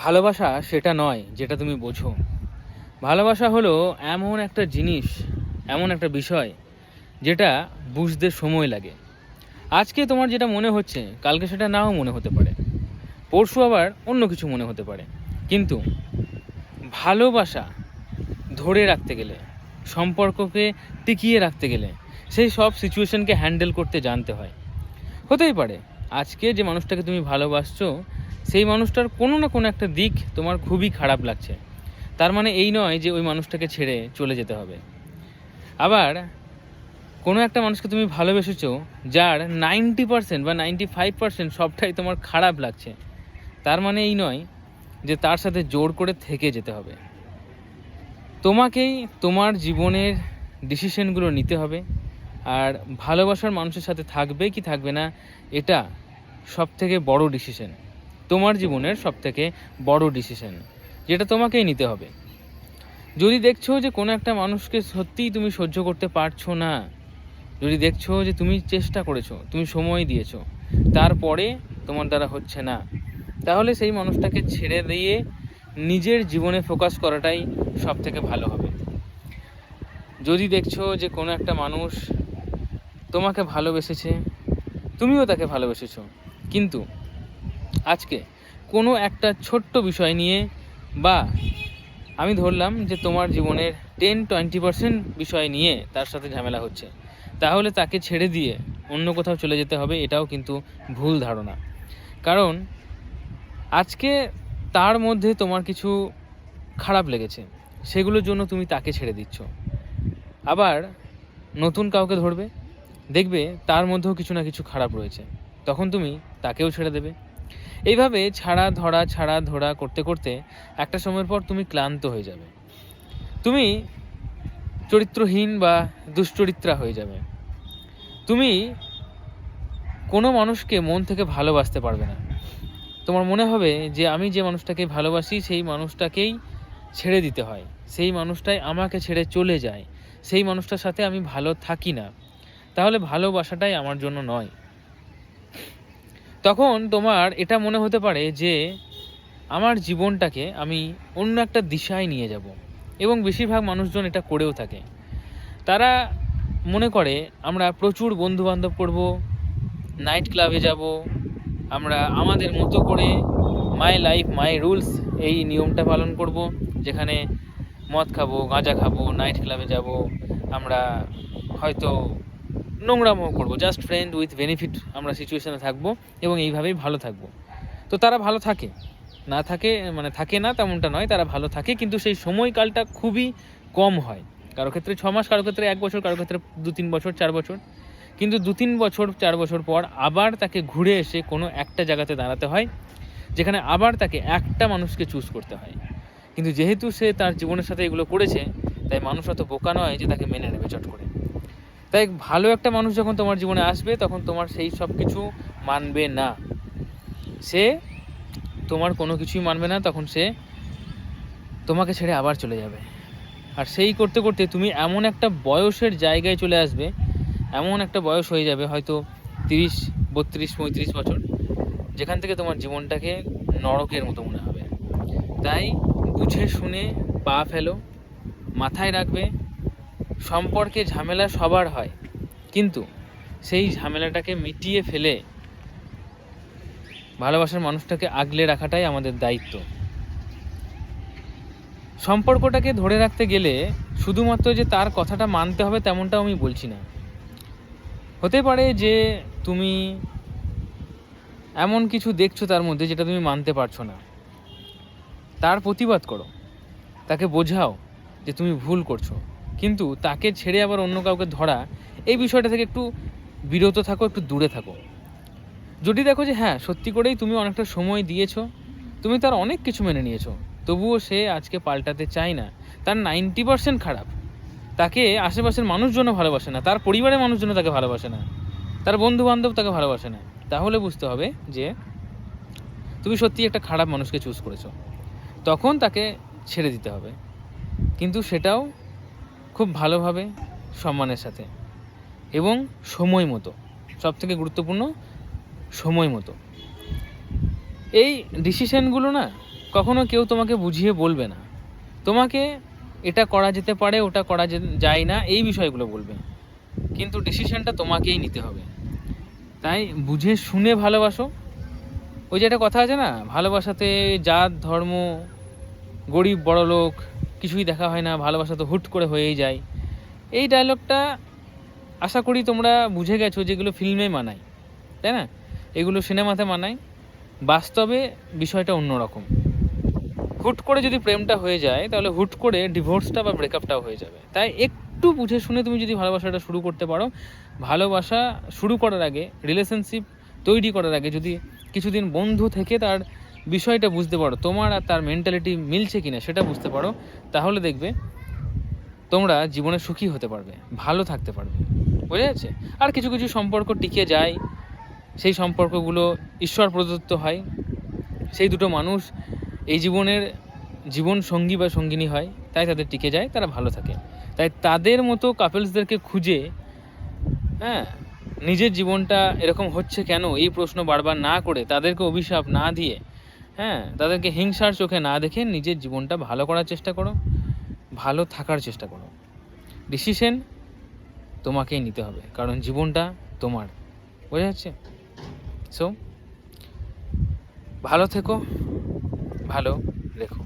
ভালোবাসা সেটা নয় যেটা তুমি বোঝো। ভালোবাসা হলো এমন একটা জিনিস, এমন একটা বিষয় যেটা বুঝতে সময় লাগে। আজকে তোমার যেটা মনে হচ্ছে কালকে সেটা নাও মনে হতে পারে, পরশু আবার অন্য কিছু মনে হতে পারে। কিন্তু ভালোবাসা ধরে রাখতে গেলে, সম্পর্ককে টিকিয়ে রাখতে গেলে সেই সব সিচুয়েশনকে হ্যান্ডেল করতে জানতে হয়। হতেই পারে আজকে যে মানুষটাকে তুমি ভালোবাসছো সেই মানুষটার কোনো না কোনো একটা দিক তোমার খুবই খারাপ লাগছে, তার মানে এই নয় যে ওই মানুষটাকে ছেড়ে চলে যেতে হবে। আবার কোনো একটা মানুষকে তুমি ভালোবেসেছো যার 90% বা 95% সবটাই তোমার খারাপ লাগছে, তার মানে এই নয় যে তার সাথে জোর করে থেকে যেতে হবে। তোমাকেই তোমার জীবনের ডিসিশনগুলো নিতে হবে। আর ভালোবাসার মানুষের সাথে থাকবে কি থাকবে না, এটা সবথেকে বড় ডিসিশন, তোমার জীবনের সবথেকে বড় ডিসিশন, যেটা তোমাকেই নিতে হবে। যদি দেখছো যে কোনো একটা মানুষকে সত্যিই তুমি সহ্য করতে পারছো না, যদি দেখছো যে তুমি চেষ্টা করেছো, তুমি সময় দিয়েছো, তারপরে তোমার দ্বারা হচ্ছে না, তাহলে সেই মানুষটাকে ছেড়ে দিয়ে নিজের জীবনে ফোকাস করাটাই সবথেকে ভালো হবে। যদি দেখছো যে কোনো একটা মানুষ তোমাকে ভালোবেসেছে, তুমিও তাকে ভালোবেসেছো, কিন্তু আজকে কোনো একটা ছোট্ট বিষয় নিয়ে, বা আমি ধরলাম যে তোমার জীবনের 10-20% বিষয় নিয়ে তার সাথে ঝামেলা হচ্ছে, তাহলে তাকে ছেড়ে দিয়ে অন্য কোথাও চলে যেতে হবে, এটাও কিন্তু ভুল ধারণা। কারণ আজকে তার মধ্যে তোমার কিছু খারাপ লেগেছে, সেগুলোর জন্য তুমি তাকে ছেড়ে দিচ্ছ। আবার নতুন কাউকে ধরবে, দেখবে তার মধ্যেও কিছু না কিছু খারাপ রয়েছে, তখন তুমি তাকেও ছেড়ে দেবে। এইভাবে ছাড়া ধরা করতে করতে একটা সময়ের পর তুমি ক্লান্ত হয়ে যাবে, তুমি চরিত্রহীন বা দুশ্চরিত্রা হয়ে যাবে। তুমি কোনো মানুষকে মন থেকে ভালোবাসতে পারবে না। তোমার মনে হবে যে আমি যে মানুষটাকে ভালোবাসি সেই মানুষটাকেই ছেড়ে দিতে হয়, সেই মানুষটাই আমাকে ছেড়ে চলে যায়, সেই মানুষটার সাথে আমি ভালো থাকি না, তাহলে ভালোবাসাটাই আমার জন্য নয়। তখন তোমার এটা মনে হতে পারে যে আমার জীবনটাকে আমি অন্য একটা দিশায় নিয়ে যাব, এবং বেশিরভাগ মানুষজন এটা করেও থাকে। তারা মনে করে আমরা প্রচুর বন্ধুবান্ধব করব, নাইট ক্লাবে যাব, আমরা আমাদের মতো করে মাই লাইফ মাই রুলস এই নিয়মটা পালন করব, যেখানে মদ খাবো, গাঁজা খাবো, নাইট ক্লাবে যাব, আমরা হয়তো নোংরামও করবো, জাস্ট ফ্রেন্ড উইথ বেনিফিট আমরা সিচুয়েশনে থাকবো, এবং এইভাবেই ভালো থাকবো। তো তারা ভালো থাকে, না থাকে মানে থাকে না তেমনটা নয়, তারা ভালো থাকে, কিন্তু সেই সময়কালটা খুবই কম হয়। কারো ক্ষেত্রে 6 মাস, কারো ক্ষেত্রে 1 বছর, কারো ক্ষেত্রে 2-3 বছর, 4 বছর। কিন্তু 2-3 বছর 4 বছর পর আবার তাকে ঘুরে এসে কোনো একটা জায়গাতে দাঁড়াতে হয়, যেখানে আবার তাকে একটা মানুষকে চুজ করতে হয়। কিন্তু যেহেতু সে তার জীবনের সাথে এগুলো করেছে, তাই মানুষ অত বোকা নয় যে তাকে মেনে নেবে চট করে। তাই ভালো একটা মানুষ যখন তোমার জীবনে আসবে, তখন তোমার সেই সব কিছু মানবে না, সে তোমার কোনো কিছুই মানবে না, তখন সে তোমাকে ছেড়ে আবার চলে যাবে। আর সেই করতে করতে তুমি এমন একটা বয়সের জায়গায় চলে আসবে, এমন একটা বয়স হয়ে যাবে হয়তো 30, 32, 35 বছর, যেখান থেকে তোমার জীবনটাকে নরকের মতো মনে হবে। তাই বুঝে শুনে পা ফেলো, মাথায় রাখবে সম্পর্কে ঝামেলা সবার হয়, কিন্তু সেই ঝামেলাটাকে মিটিয়ে ফেলে ভালোবাসার মানুষটাকে আগলে রাখাটাই আমাদের দায়িত্ব। সম্পর্কটাকে ধরে রাখতে গেলে শুধুমাত্র যে তার কথাটা মানতে হবে তেমনটাও আমি বলছি না। হতে পারে যে তুমি এমন কিছু দেখছো তার মধ্যে যেটা তুমি মানতে পারছো না, তার প্রতিবাদ করো, তাকে বোঝাও যে তুমি ভুল করছো, কিন্তু তাকে ছেড়ে আবার অন্য কাউকে ধরা, এই বিষয়টা থেকে একটু বিরত থাকো, একটু দূরে থাকো। যদি দেখো যে হ্যাঁ সত্যি করেই তুমি অনেকটা সময় দিয়েছো, তুমি তার অনেক কিছু মেনে নিয়েছো, তবুও সে আজকে পাল্টাতে চায় না, তার 90% খারাপ, তাকে আশেপাশের মানুষজনও ভালোবাসে না, তার পরিবারের মানুষজনও তাকে ভালোবাসে না, তার বন্ধু বান্ধব তাকে ভালোবাসে না, তাহলে বুঝতে হবে যে তুমি সত্যি একটা খারাপ মানুষকে চুজ করেছো, তখন তাকে ছেড়ে দিতে হবে। কিন্তু সেটাও খুব ভালোভাবে, সম্মানের সাথে, এবং সময় মতো। সবথেকে গুরুত্বপূর্ণ, সময় মতো। এই ডিসিশানগুলো না কখনো কেউ তোমাকে বুঝিয়ে বলবে না, তোমাকে এটা করা যেতে পারে, ওটা করা যায় না, এই বিষয়গুলো বলবে, কিন্তু ডিসিশনটা তোমাকেই নিতে হবে। তাই বুঝে শুনে ভালোবাসো। ওই যে একটা কথা আছে না, ভালোবাসাতে জাত ধর্ম গরিব বড়লোক কিছুই দেখা হয় না, ভালোবাসা তো হুট করে হয়েই যায়। এই ডায়লগটা আশা করি তোমরা বুঝে গেছো, যেগুলো ফিল্মে মানায়, তাই না, এগুলো সিনেমাতে মানায়, বাস্তবে বিষয়টা অন্যরকম। হুট করে যদি প্রেমটা হয়ে যায় তাহলে হুট করে ডিভোর্সটা বা ব্রেকআপটাও হয়ে যাবে। তাই একটু বুঝে শুনে তুমি যদি ভালোবাসাটা শুরু করতে পারো, ভালোবাসা শুরু করার আগে, রিলেশনশিপ তৈরি করার আগে যদি কিছুদিন বন্ধু থেকে তার বিষয়টা বুঝতে পারো, তোমার আর তার মেন্টালিটি মিলছে কিনা সেটা বুঝতে পারো, তাহলে দেখবে তোমরা জীবনে সুখী হতে পারবে, ভালো থাকতে পারবে। বোঝা যাচ্ছে? আর কিছু কিছু সম্পর্ক টিকে যায়, সেই সম্পর্কগুলো ঈশ্বর প্রদত্ত হয়, সেই দুটো মানুষ এই জীবনের জীবন সঙ্গী বা সঙ্গিনী হয়, তাই তাদের টিকে যায়, তারা ভালো থাকে। তাই তাদের মতো কাপলসদেরকে খুঁজে, হ্যাঁ, নিজের জীবনটা এরকম হচ্ছে কেন এই প্রশ্ন বারবার না করে, তাদেরকে অভিশাপ না দিয়ে, হ্যাঁ, তাদেরকে হিংসার চোখে না দেখে নিজের জীবনটা ভালো করার চেষ্টা করো, ভালো থাকার চেষ্টা করো। ডিসিশন তোমাকেই নিতে হবে, কারণ জীবনটা তোমার। বোঝা যাচ্ছে? সো ভালো থেকো, ভালো রেখো।